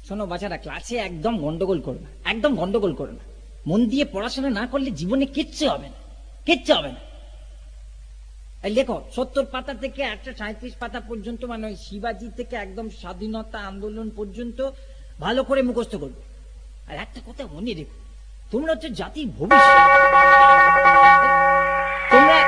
শোনো বাচ্চারা, ক্লাসে একদম গন্ডগোল করো না, একদম গন্ডগোল করো না। মন দিয়ে পড়াশোনা না করলে জীবনে কিচ্ছু হবে না, কিচ্ছু হবে না। এই লেখো 70 পাতা থেকে 137 পাতা পর্যন্ত, মানে ওই শিবাজি থেকে একদম স্বাধীনতা আন্দোলন পর্যন্ত ভালো করে মুখস্থ করবে। আর একটা কথা মনে রেখো, তোমরা হচ্ছে জাতির ভবিষ্যৎ। তোমরা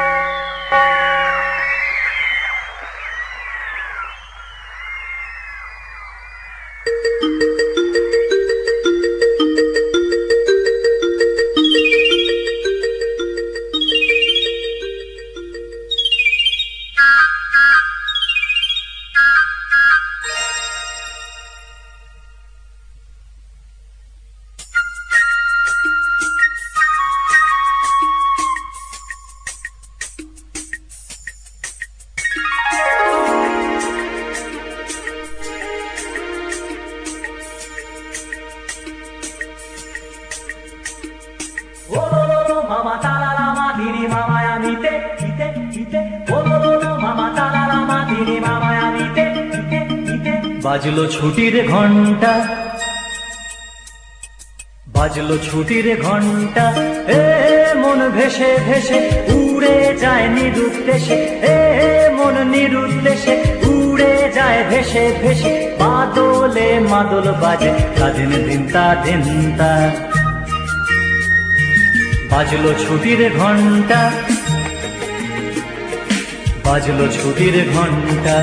Mama talalama dini mama ya mite mite mite bololo mama talalama dini mama ya mite mite mite বাজলো ছুটির ঘন্টা, বাজলো ছুটির ঘন্টা, এ মন ভেসে ভেসে উড়ে যায় নিরুদ্দেশে, এ মন নিরুদ্দেশে উড়ে যায় ভেসে ভেসে, বাদলে মাদল বাজে কাদিন দিনতা দিনতা। বাজলো ছুটির ঘন্টা, বাজলো ছুটির ঘন্টা।